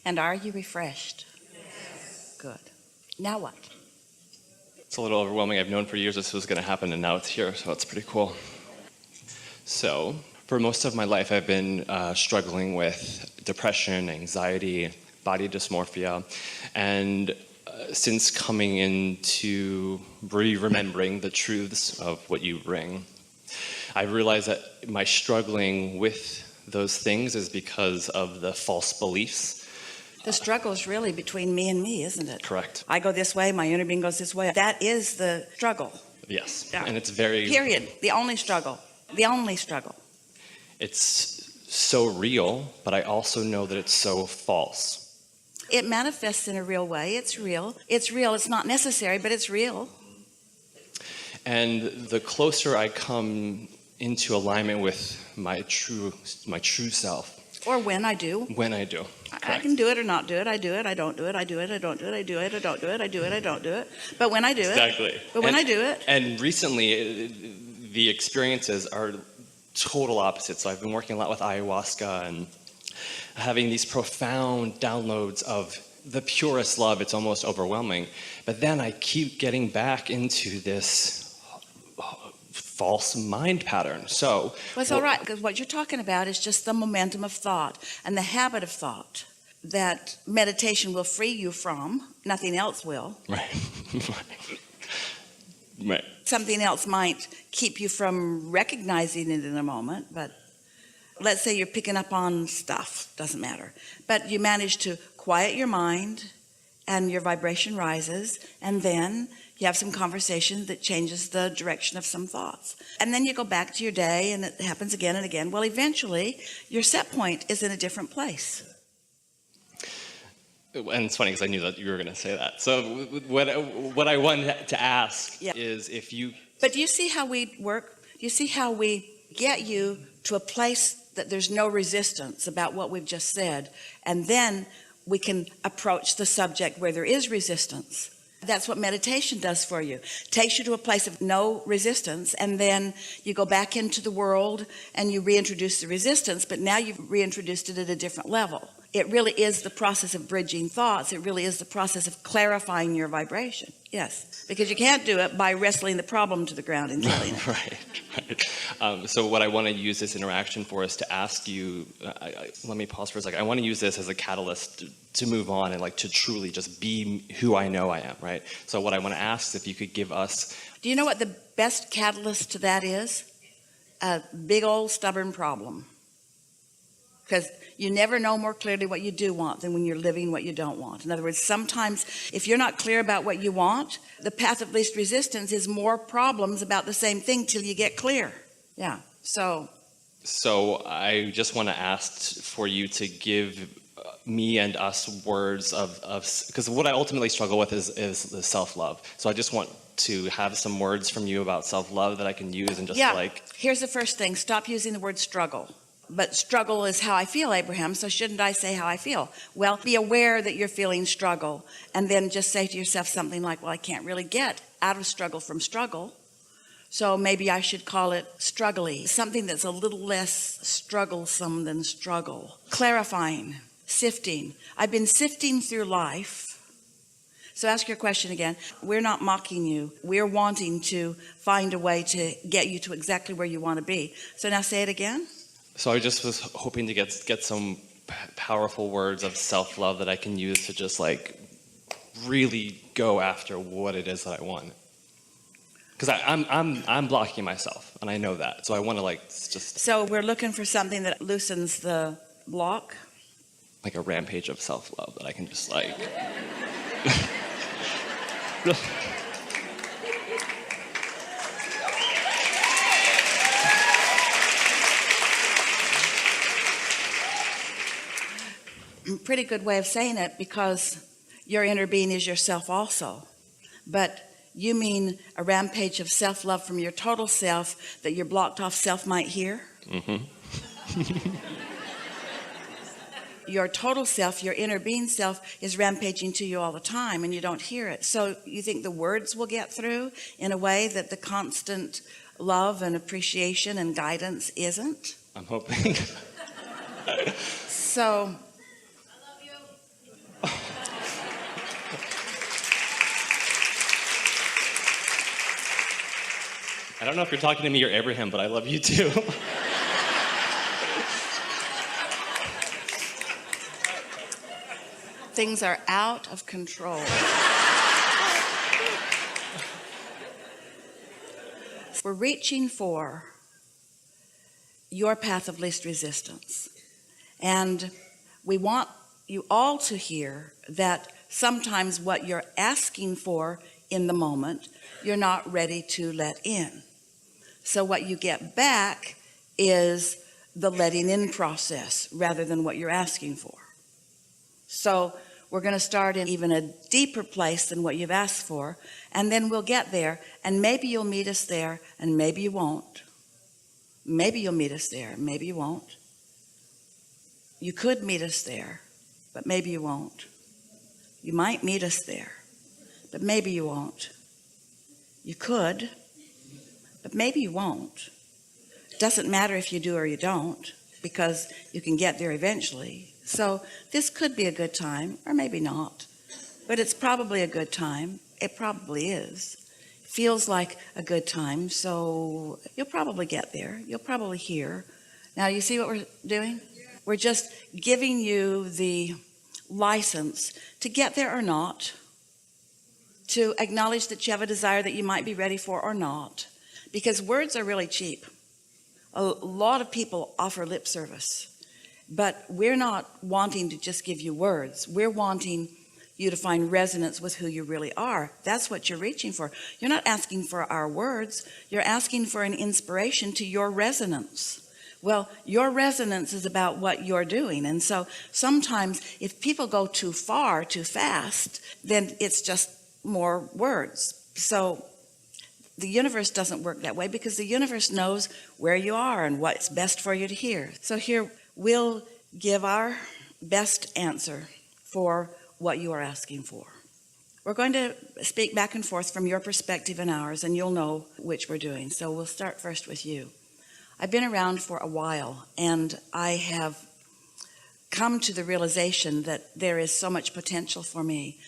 And are you refreshed? Yes. Good. Now what? It's a little overwhelming. I've known for years this was going to happen, and now it's here, so it's pretty cool. So, for most of my life, I've been struggling with depression, anxiety, body dysmorphia, and since coming into remembering the truths of what you bring, I realized that my struggling with those things is because of the false beliefs. The struggle is really between me and me, isn't it? Correct. I go this way, my inner being goes this way. That is the struggle. Yes. Yeah. And it's very... Period. The only struggle. The only struggle. It's so real, but I also know that it's so false. It manifests in a real way. It's real. It's real. It's not necessary, but it's real. And the closer I come into alignment with my true self. Or when I do. When I do. I can do it or not do it. I do it. I don't do it. I do it. I don't do it. I do it. I don't do it. I do it. I don't do it. But when I do it. Exactly. But when I do it. And recently, the experiences are total opposites. So I've been working a lot with ayahuasca and having these profound downloads of the purest love. It's almost overwhelming. But then I keep getting back into this false mind pattern. So well, it's all right, because what you're talking about is just the momentum of thought and the habit of thought that meditation will free you from. Nothing else will. Right. Right. Something else might keep you from recognizing it in a moment, but let's say you're picking up on stuff, doesn't matter. But you manage to quiet your mind and your vibration rises, and then you have some conversation that changes the direction of some thoughts. And then you go back to your day and it happens again and again. Well, eventually your set point is in a different place. And it's funny because I knew that you were going to say that. So what I wanted to ask is if you... But do you see how we work? Do you see how we get you to a place that there's no resistance about what we've just said? And then we can approach the subject where there is resistance. That's what meditation does for you. Takes you to a place of no resistance, and then you go back into the world and you reintroduce the resistance, but now you've reintroduced it at a different level. It really is the process of bridging thoughts. It really is the process of clarifying your vibration. Yes, because you can't do it by wrestling the problem to the ground and killing it. Right. So what I want to use this interaction for is to ask you, let me pause for a second. I want to use this as a catalyst to move on and like to truly just be who I know I am, right? So what I want to ask is if you could give us... Do you know what the best catalyst to that is? A big old stubborn problem. Because you never know more clearly what you do want than when you're living what you don't want. In other words, sometimes if you're not clear about what you want, the path of least resistance is more problems about the same thing till you get clear. Yeah. So I just want to ask for you to give me and us words of because what I ultimately struggle with is the self-love. So I just want to have some words from you about self-love that I can use and just Here's the first thing. Stop using the word struggle. But struggle is how I feel, Abraham, so shouldn't I say how I feel? Well, be aware that you're feeling struggle, and then just say to yourself something like, well, I can't really get out of struggle from struggle, so maybe I should call it struggly, something that's a little less strugglesome than struggle. Clarifying, sifting. I've been sifting through life. So ask your question again. We're not mocking you. We're wanting to find a way to get you to exactly where you want to be. So now say it again. So I just was hoping to get some powerful words of self-love that I can use to just like really go after what it is that I want. Because I'm blocking myself, and I know that. So I want to like just. So we're looking for something that loosens the block. Like a rampage of self-love that I can just like. Pretty good way of saying it, because your inner being is yourself also. But you mean a rampage of self-love from your total self that your blocked off self might hear? Mm-hmm. Your total self, your inner being self, is rampaging to you all the time, and you don't hear it. So you think the words will get through in a way that the constant love and appreciation and guidance isn't? I'm hoping. So I don't know if you're talking to me or Abraham, but I love you too. Things are out of control. We're reaching for your path of least resistance. And we want you all to hear that sometimes what you're asking for in the moment, you're not ready to let in. So what you get back is the letting in process rather than what you're asking for. So we're going to start in even a deeper place than what you've asked for, and then we'll get there, and maybe you'll meet us there, and maybe you won't. Maybe you'll meet us there, maybe you won't. You could meet us there, but maybe you won't. You might meet us there, but maybe you won't. You could, but maybe you won't. Doesn't matter if you do or you don't, because you can get there eventually. So this could be a good time, or maybe not, but it's probably a good time. It probably is. Feels like a good time, so you'll probably get there. You'll probably hear. Now, you see what we're doing? We're just giving you the license to get there or not, to acknowledge that you have a desire that you might be ready for or not, because words are really cheap. A lot of people offer lip service, but we're not wanting to just give you words. We're wanting you to find resonance with who you really are. That's what you're reaching for. You're not asking for our words. You're asking for an inspiration to your resonance. Well, your resonance is about what you're doing. And so sometimes if people go too far, too fast, then it's just more words. So the universe doesn't work that way, because the universe knows where you are and what's best for you to hear. So here we'll give our best answer for what you are asking for. We're going to speak back and forth from your perspective and ours, and you'll know which we're doing. So we'll start first with you. I've been around for a while, and I have come to the realization that there is so much potential for me,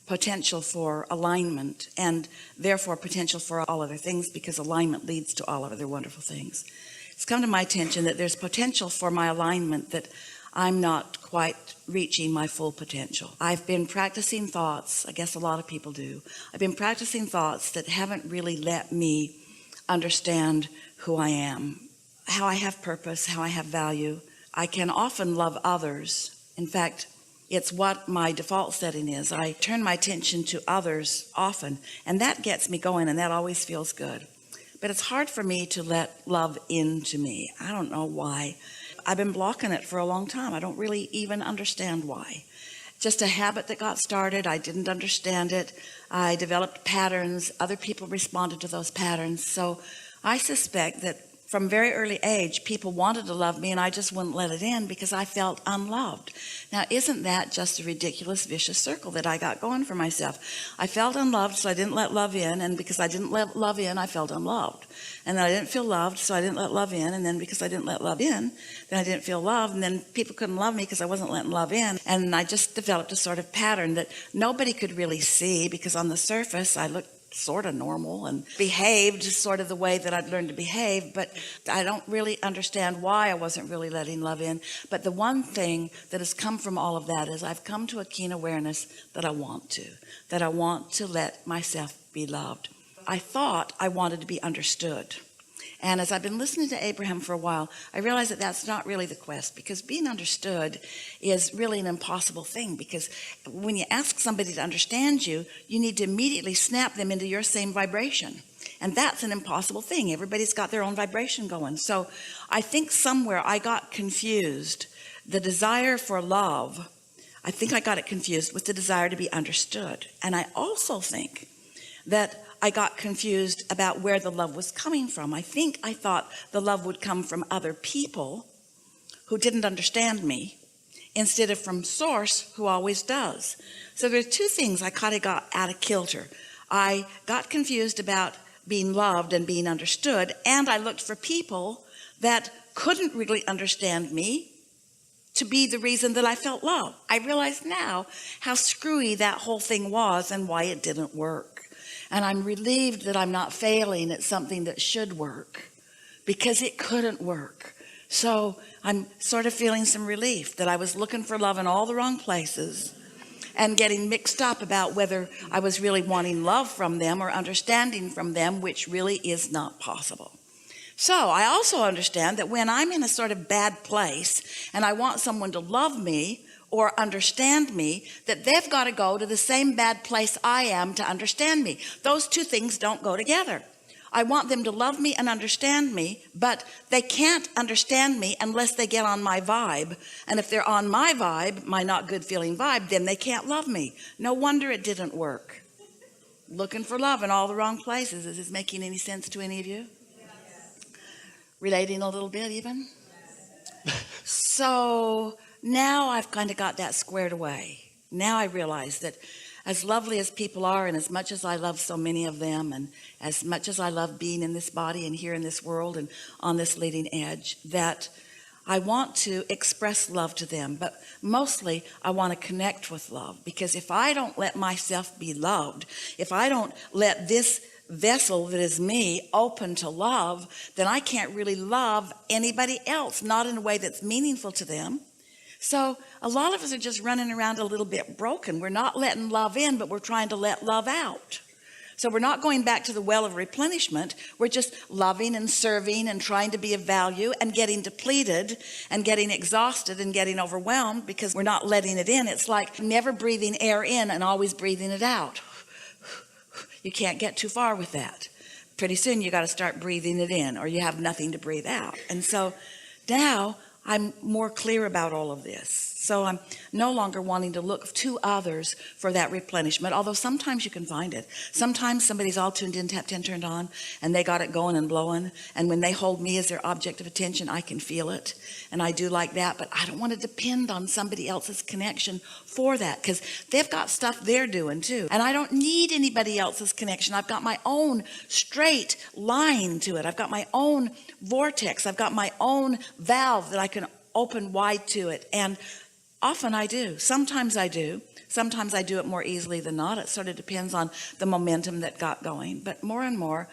potential for alignment, and therefore potential for all other things, because alignment leads to all other wonderful things. It's come to my attention that there's potential for my alignment, that I'm not quite reaching my full potential. I've been practicing thoughts, I guess a lot of people do. I've been practicing thoughts that haven't really let me understand who I am, how I have purpose, how I have value. I can often love others. In fact, it's what my default setting is. I turn my attention to others often, and that gets me going, and that always feels good. But it's hard for me to let love into me. I don't know why. I've been blocking it for a long time. I don't really even understand why. Just a habit that got started. I didn't understand it. I developed patterns. Other people responded to those patterns. So I suspect that from very early age, people wanted to love me, and I just wouldn't let it in because I felt unloved. Now, isn't that just a ridiculous, vicious circle that I got going for myself? I felt unloved, so I didn't let love in, and because I didn't let love in, I felt unloved. And then I didn't feel loved, so I didn't let love in, and then because I didn't let love in, then I didn't feel loved, and then people couldn't love me because I wasn't letting love in. And I just developed a sort of pattern that nobody could really see, because on the surface, I looked sort of normal and behaved sort of the way that I'd learned to behave, but I don't really understand why I wasn't really letting love in. But the one thing that has come from all of that is I've come to a keen awareness that I want to let myself be loved. I thought I wanted to be understood. And as I've been listening to Abraham for a while, I realized that that's not really the quest, because being understood is really an impossible thing, because when you ask somebody to understand you, you need to immediately snap them into your same vibration. And that's an impossible thing. Everybody's got their own vibration going. So I think somewhere I got confused. The desire for love, I think I got it confused with the desire to be understood. And I also think that I got confused about where the love was coming from. I think I thought the love would come from other people who didn't understand me, instead of from source, who always does. So there's two things I kind of got out of kilter. I got confused about being loved and being understood, and I looked for people that couldn't really understand me to be the reason that I felt love. I realize now how screwy that whole thing was and why it didn't work. And I'm relieved that I'm not failing at something that should work, because it couldn't work. So I'm sort of feeling some relief that I was looking for love in all the wrong places and getting mixed up about whether I was really wanting love from them or understanding from them, which really is not possible. So I also understand that when I'm in a sort of bad place and I want someone to love me or understand me, that they've got to go to the same bad place I am to understand me. Those two things don't go together. I want them to love me and understand me, but they can't understand me unless they get on my vibe. And if they're on my vibe, my not good feeling vibe, then they can't love me. No wonder it didn't work. Looking for love in all the wrong places. Is this making any sense to any of you? Relating a little bit even? So now I've kind of got that squared away. Now I realize that as lovely as people are, and as much as I love so many of them, and as much as I love being in this body and here in this world and on this leading edge, that I want to express love to them, but mostly I want to connect with love. Because if I don't let myself be loved, if I don't let this vessel that is me open to love, then I can't really love anybody else, not in a way that's meaningful to them. So a lot of us are just running around a little bit broken. We're not letting love in, but we're trying to let love out. So we're not going back to the well of replenishment. We're just loving and serving and trying to be of value and getting depleted and getting exhausted and getting overwhelmed because we're not letting it in. It's like never breathing air in and always breathing it out. You can't get too far with that. Pretty soon you got to start breathing it in, or you have nothing to breathe out. And so now I'm more clear about all of this. So I'm no longer wanting to look to others for that replenishment, although sometimes you can find it. Sometimes somebody's all tuned in, tapped in, turned on, and they got it going and blowing. And when they hold me as their object of attention, I can feel it. And I do like that, but I don't want to depend on somebody else's connection for that, because they've got stuff they're doing too. And I don't need anybody else's connection. I've got my own straight line to it. I've got my own vortex. I've got my own valve that I can open wide to it. And often I do. Sometimes I do. Sometimes I do it more easily than not. It sort of depends on the momentum that got going. But more and more,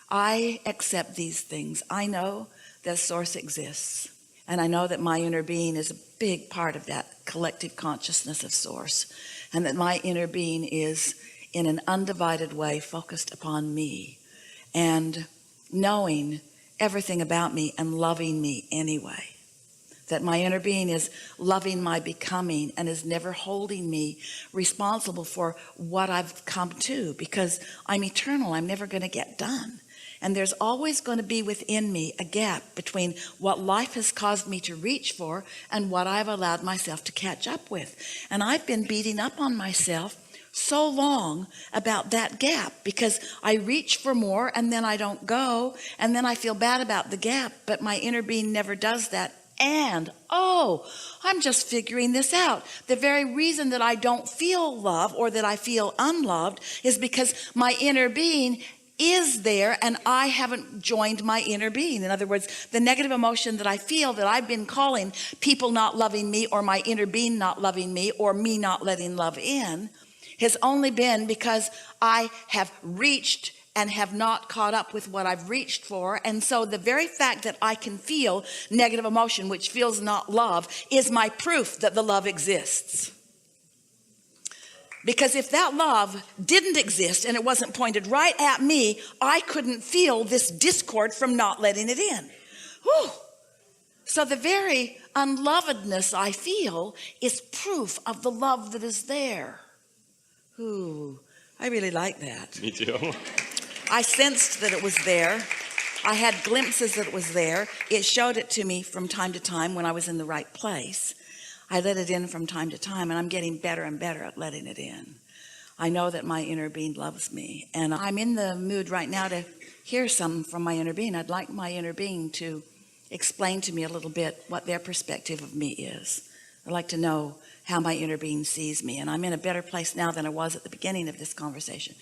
I accept these things. I know that source exists. And I know that my inner being is a big part of that collective consciousness of source. And that my inner being is in an undivided way focused upon me. And knowing everything about me and loving me anyway. That my inner being is loving my becoming and is never holding me responsible for what I've come to, because I'm eternal. I'm never going to get done. And there's always going to be within me a gap between what life has caused me to reach for and what I've allowed myself to catch up with. And I've been beating up on myself so long about that gap, because I reach for more and then I don't go, and then I feel bad about the gap, but my inner being never does that. And I'm just figuring this out. The very reason that I don't feel love, or that I feel unloved, is because my inner being is there and I haven't joined my inner being. In other words, the negative emotion that I feel, that I've been calling people not loving me, or my inner being not loving me, or me not letting love in, has only been because I have reached and have not caught up with what I've reached for. And so the very fact that I can feel negative emotion, which feels not love, is my proof that the love exists. Because if that love didn't exist and it wasn't pointed right at me, I couldn't feel this discord from not letting it in. Whew. So the very unlovedness I feel is proof of the love that is there. Ooh, I really like that. Me too. I sensed that it was there. I had glimpses that it was there. It showed it to me from time to time when I was in the right place. I let it in from time to time, and I'm getting better and better at letting it in. I know that my inner being loves me, and I'm in the mood right now to hear some from my inner being. I'd like my inner being to explain to me a little bit what their perspective of me is. I'd like to know how my inner being sees me, and I'm in a better place now than I was at the beginning of this conversation.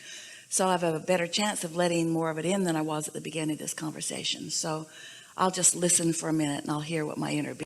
So I have a better chance of letting more of it in than I was at the beginning of this conversation. So I'll just listen for a minute and I'll hear what my inner being